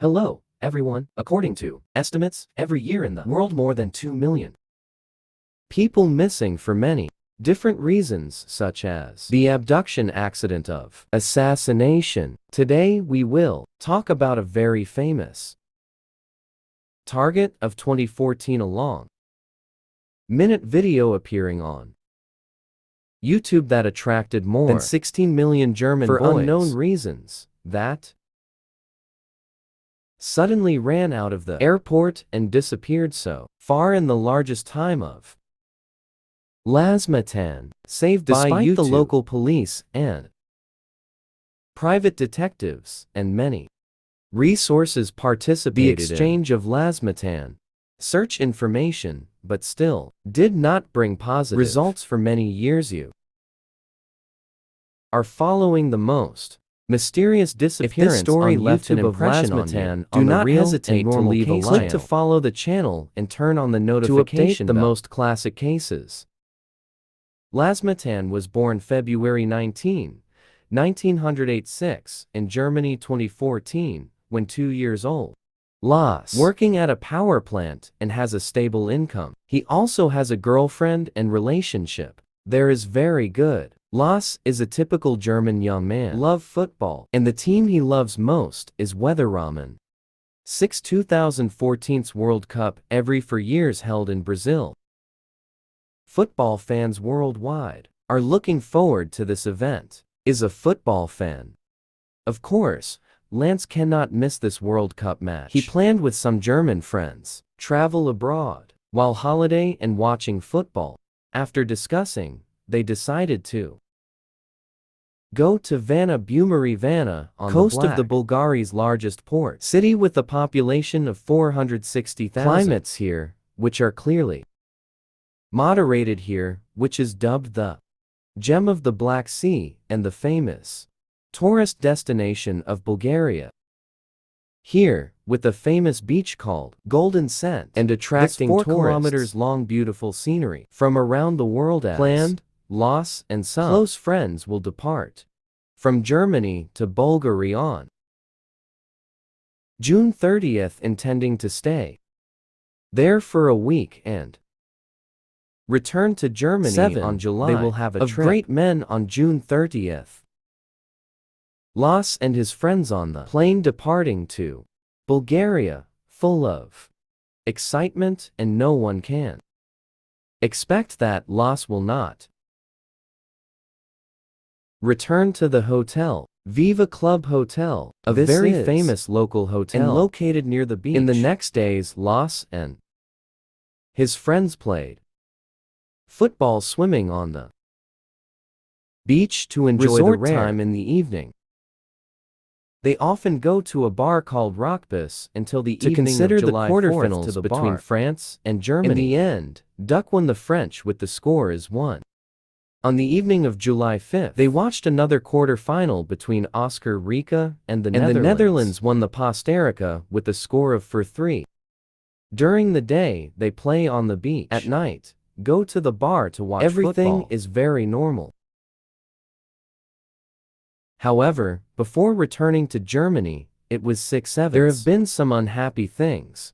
Hello, everyone. According to estimates, every year in the world more than 2 million people missing for many different reasons, such as the abduction, accident of assassination. Today we will talk about a very famous target of 2014, a long-minute video appearing on YouTube that attracted more than 16 million German boys for unknown reasons, that suddenly ran out of the airport and disappeared so far in the largest time of Lars Mittank, saved by YouTube, the local police and private detectives, and many resources participated. The exchange of Lars Mittank search information, but still did not bring positive results for many years. You are following the most mysterious disappearance. If this story left an impression on you, do not hesitate to leave a like. Click to follow the channel and turn on the notification bell to update the most classic cases. Lars Mittank was born February 19, 1986, in Germany. 2014, when 2 years old. Lars working at a power plant and has a stable income. He also has a girlfriend and relationship there is very good. Lars is a typical German young man, love football, and the team he loves most is Weatherrahmen. 2014's World Cup every 4 years held in Brazil. Football fans worldwide are looking forward to this event. Is a football fan. Of course, Lance cannot miss this World Cup match. He planned with some German friends travel abroad while holiday and watching football. After discussing, they decided to go to Varna on coast of the Bulgaria's largest port city with a population of 460,000. Climates here, which are clearly moderated here, which is dubbed the gem of the Black Sea and the famous tourist destination of Bulgaria. Here, with a famous beach called Golden Sand and attracting 4 kilometers long beautiful scenery from around the world, as planned, Lars and some close friends will depart from Germany to Bulgaria on June 30th, intending to stay there for a week and return to Germany on July. They will have a trip of great men on June 30th. Lars and his friends on the plane departing to Bulgaria, full of excitement, and no one can expect that Lars will not return to the hotel, Viva Club Hotel, a very famous local hotel and located near the beach. In the next days, Lars and his friends played football, swimming on the beach to enjoy the time in the evening. They often go to a bar called Rockbus until the evening consider of July the quarterfinals between France and Germany. In the end, Duck won the French with the score as 1. On the evening of July 5th, they watched another quarter-final between Oscar Rica and the Netherlands. The Netherlands won the Postarica with a score of 4-3. During the day, they play on the beach. At night, go to the bar to watch football. Everything is very normal. However, before returning to Germany, it was 6/7. There have been some unhappy things.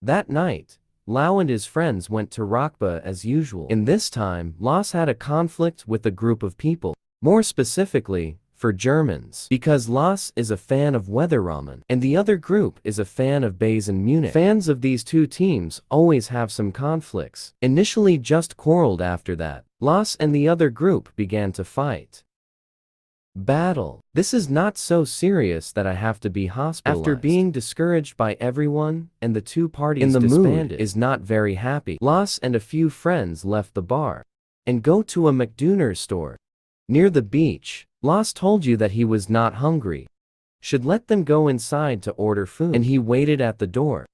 That night, Lau and his friends went to Rockba as usual. In this time, Lars had a conflict with a group of people, more specifically, for Germans, because Lars is a fan of Weatherrahmen, and the other group is a fan of Bayern Munich. Fans of these two teams always have some conflicts. Initially just quarreled. After that, Lars and the other group began to fight. Battle. This is not so serious that I have to be hospitalized. After being discouraged by everyone, and the two parties in the disbanded, mood is not very happy. Lars and a few friends left the bar and go to a McDonald's store near the beach. Lars told you that he was not hungry, should let them go inside to order food, and he waited at the door.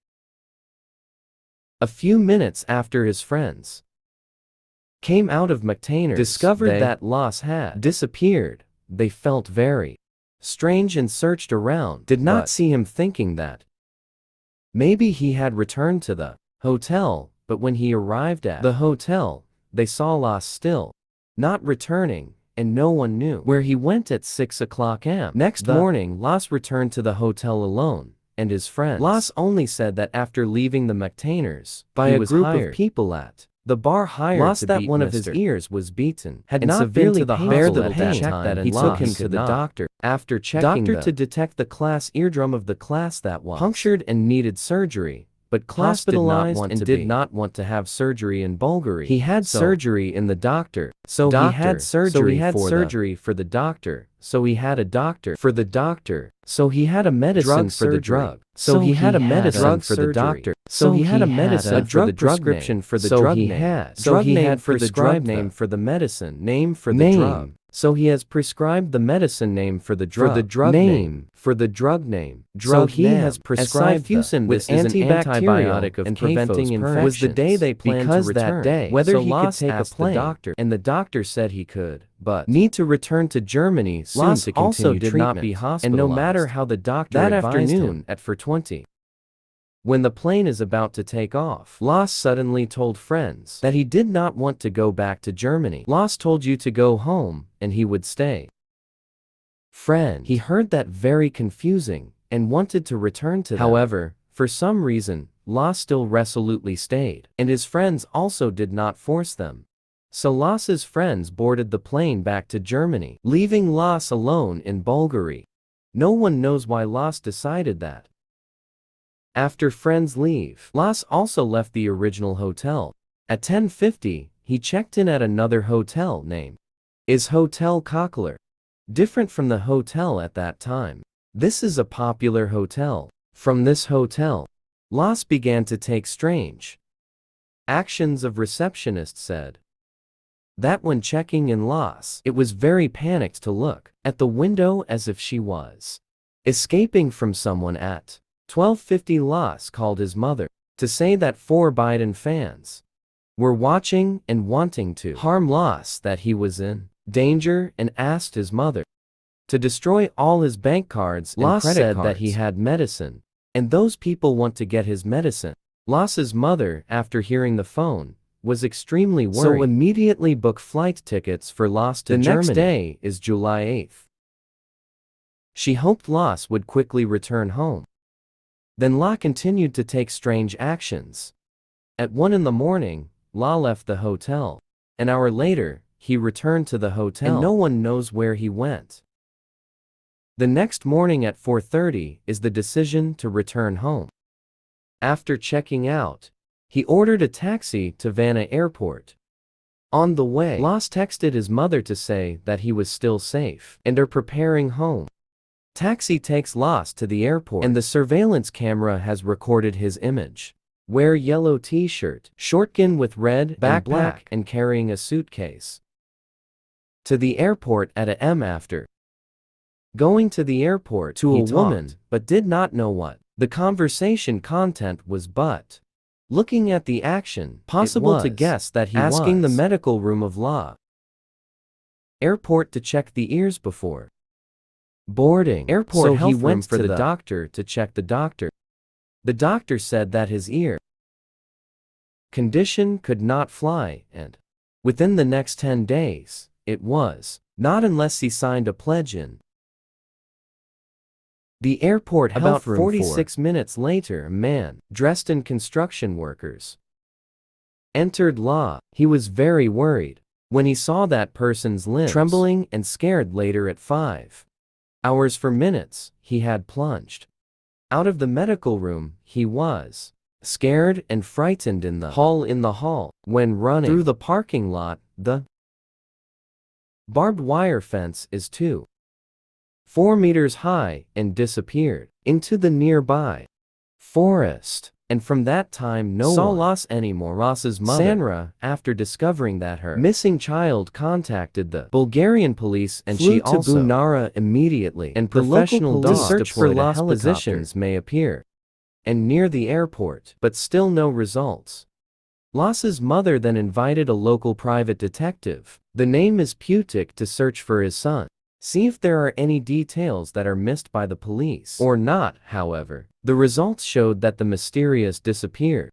A few minutes after his friends came out of McDonald's, discovered that Lars had disappeared. They felt very strange and searched around, did not see him, thinking that maybe he had returned to the hotel, but when he arrived at the hotel, they saw Lars still not returning, and no one knew where he went at 6 o'clock am. Next morning, Lars returned to the hotel alone, and his friends. Lars only said that after leaving the McTainers, by a group of people at the bar hired Lars that one of his ears was beaten, had not severely to the hospital at that time. He took him to the doctor. After checking to detect the class eardrum of the class that was punctured and needed surgery, but class hospitalized did not want to have surgery in Bulgaria. He had surgery in the doctor, so he had surgery for the doctor, so he had a doctor for the doctor, so he had a medicine for the drug, so he had a medicine for the doctor, so he had a medicine for the prescription for the drug name, so he had for the drug name for the medicine name for the drug. So he has prescribed the medicine name for the drug, name for the drug name. So he has prescribed with antibiotic of preventing infection. Was the day they planned to return. That day, whether he could take a plane, the doctor, and the doctor said he could, but need to return to Germany soon to continue also did not be hospitalized. And no matter how the doctor that afternoon at 4:20. When the plane is about to take off, Lars suddenly told friends that he did not want to go back to Germany. Lars told you to go home, and he would stay. Friend, he heard that very confusing, and wanted to return to them. However, for some reason, Lars still resolutely stayed, and his friends also did not force them. So Lars's friends boarded the plane back to Germany, leaving Lars alone in Bulgaria. No one knows why Lars decided that. After friends leave, Lars also left the original hotel. At 10:50, he checked in at another hotel named is Hotel Kockler. Different from the hotel at that time. This is a popular hotel. From this hotel, Lars began to take strange actions of receptionist said that when checking in Lars, it was very panicked to look at the window as if she was escaping from someone at 12:50. Lars called his mother to say that 4 Biden fans were watching and wanting to harm Lars, that he was in danger, and asked his mother to destroy all his bank cards and Lars credit said cards. That he had medicine, and those people want to get his medicine. Lars's mother, after hearing the phone, was extremely worried, so immediately booked flight tickets for Lars to Germany. The next day is July 8th. She hoped Lars would quickly return home. Then La continued to take strange actions. At 1 in the morning, La left the hotel. An hour later, he returned to the hotel, and no one knows where he went. The next morning at 4:30 is the decision to return home. After checking out, he ordered a taxi to Varna Airport. On the way, Lars texted his mother to say that he was still safe and are preparing home. Taxi takes Lars to the airport, and the surveillance camera has recorded his image. Wear yellow t-shirt, shortkin with red backpack, and carrying a suitcase. To the airport at a m after going to the airport to a woman, but did not know what the conversation content was, but looking at the action, possible to guess that he asking the medical room of La Airport to check the ears before boarding. Airport so he went for the doctor to check the doctor. The doctor said that his ear condition could not fly, and within the next 10 days, it was not unless he signed a pledge in the airport. About 46 minutes later, a man dressed in construction workers entered La. He was very worried when he saw that person's limbs trembling and scared. Later at 5 hours for minutes, he had plunged out of the medical room. He was scared and frightened in the hall. When running through the parking lot, the barbed wire fence is 4 meters high and disappeared into the nearby forest. And from that time no one saw Lars anymore. Lars's mother, Sandra, after discovering that her missing child, contacted the Bulgarian police, and she also to Bunara immediately, and professional dogs search for Lars positions may appear and near the airport, but still no results. Lars's mother then invited a local private detective, the name is Putik, to search for his son. See if there are any details that are missed by the police or not. However, the results showed that the mysterious disappeared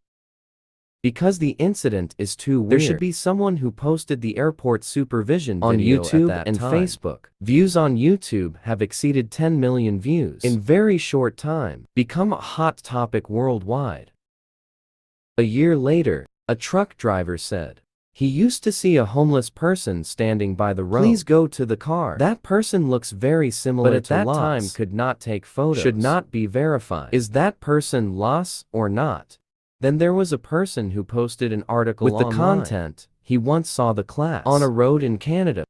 Because the incident is too weird. There should be someone who posted the airport supervision video on YouTube and Facebook. Views on YouTube have exceeded 10 million views in very short time, become a hot topic worldwide. A year later, a truck driver said, he used to see a homeless person standing by the road. Please go to the car. That person looks very similar to Lars. But at that time could not take photos. Should not be verified. Is that person Lars or not? Then there was a person who posted an article with the content, he once saw the class on a road in Canada.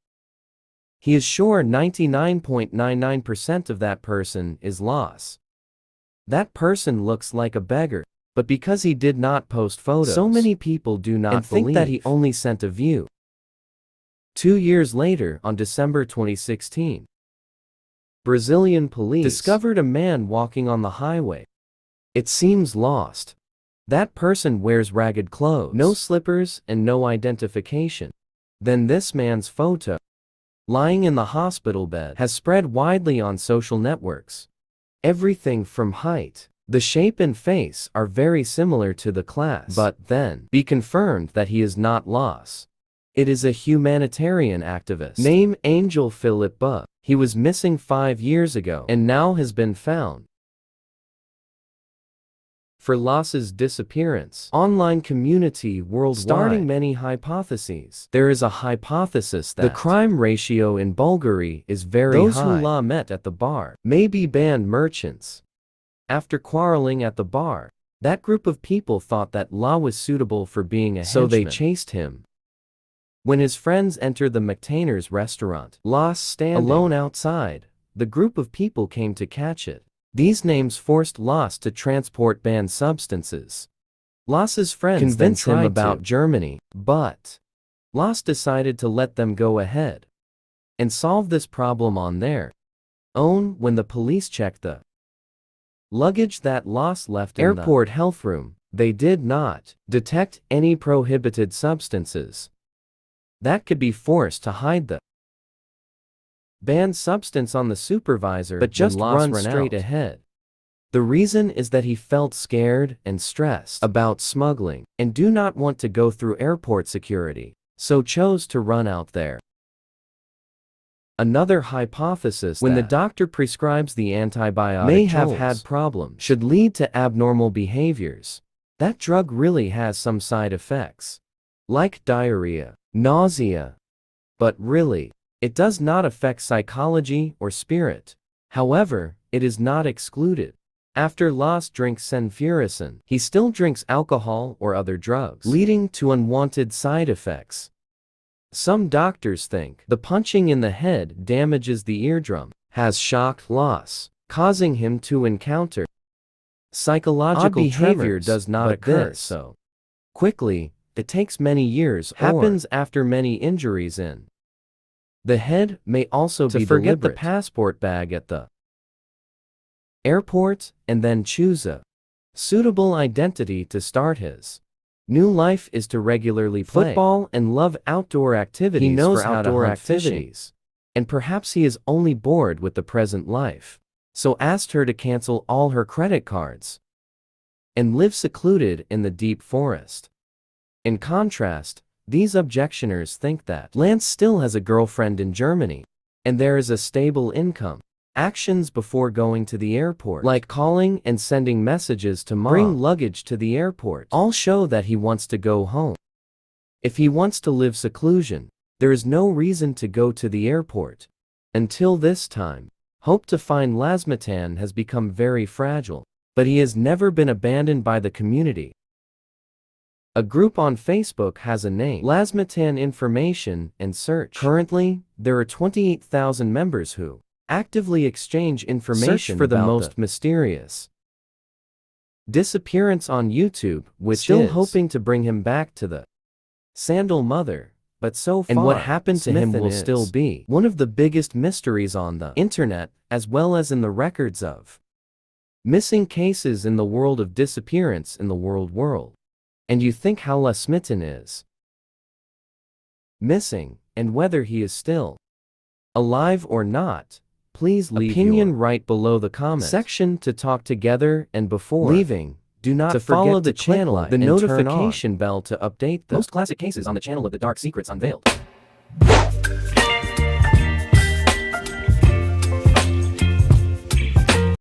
He is sure 99.99% of that person is Lars. That person looks like a beggar, but because he did not post photos, so many people do not think that he only sent a view. 2 years later, on December 2016, Brazilian police discovered a man walking on the highway. It seems lost. That person wears ragged clothes, no slippers, and no identification. Then this man's photo, lying in the hospital bed, has spread widely on social networks. Everything from height, the shape and face are very similar to the class, but then be confirmed that he is not Lars. It is a humanitarian activist named Angel Philippa. He was missing 5 years ago and now has been found. For Lars's disappearance, online community worldwide starting many hypotheses. There is a hypothesis that the crime ratio in Bulgaria is very high. Those who Lars met at the bar may be band merchants. After quarreling at the bar, that group of people thought that Lars was suitable for being a henchman, so they chased him. When his friends entered the McTainer's restaurant, Lars standing alone outside, the group of people came to catch it. These names forced Lars to transport banned substances. Lars's friends convinced him about Germany, but Lars decided to let them go ahead and solve this problem on their own. When the police checked the luggage that Lars left in airport health room, they did not detect any prohibited substances that could be forced to hide the banned substance on the supervisor, but just run straight ahead. The reason is that he felt scared and stressed about smuggling and do not want to go through airport security, so chose to run out there. Another hypothesis when the doctor prescribes the antibiotic may have had problems should lead to abnormal behaviors. That drug really has some side effects, like diarrhea, nausea, but really, it does not affect psychology or spirit. However, it is not excluded. After Lars drinks cenfuricin, he still drinks alcohol or other drugs, leading to unwanted side effects. Some doctors think the punching in the head damages the eardrum, has shocked Lars, causing him to encounter psychological behavior does not occur so quickly. It takes many years, happens after many injuries in the head, may also be forget the passport bag at the airport, and then choose a suitable identity to start his new life is to regularly play football and love outdoor activities. He knows outdoor activities, and perhaps he is only bored with the present life, so asked her to cancel all her credit cards and live secluded in the deep forest. In contrast, these objectioners think that Lance still has a girlfriend in Germany, and there is a stable income. Actions before going to the airport, like calling and sending messages to mom, bring luggage to the airport, all show that he wants to go home. If he wants to live seclusion, there is no reason to go to the airport. Until this time, hope to find Lars Mittank has become very fragile, but he has never been abandoned by the community. A group on Facebook has a name, Lars Mittank Information and Search. Currently, there are 28,000 members who actively exchange information for the most mysterious disappearance on YouTube, which still hoping to bring him back to the Sandal Mother, but so far, and what happened to him will still be one of the biggest mysteries on the internet, as well as in the records of missing cases in the world of disappearance in the world. And you think how Lars Mittank is missing, and whether he is still alive or not, please leave opinion right below the comment section to talk together. And before leaving, Do not follow the channel, the notification bell to update the most classic cases on the channel of the Dark Secrets Unveiled.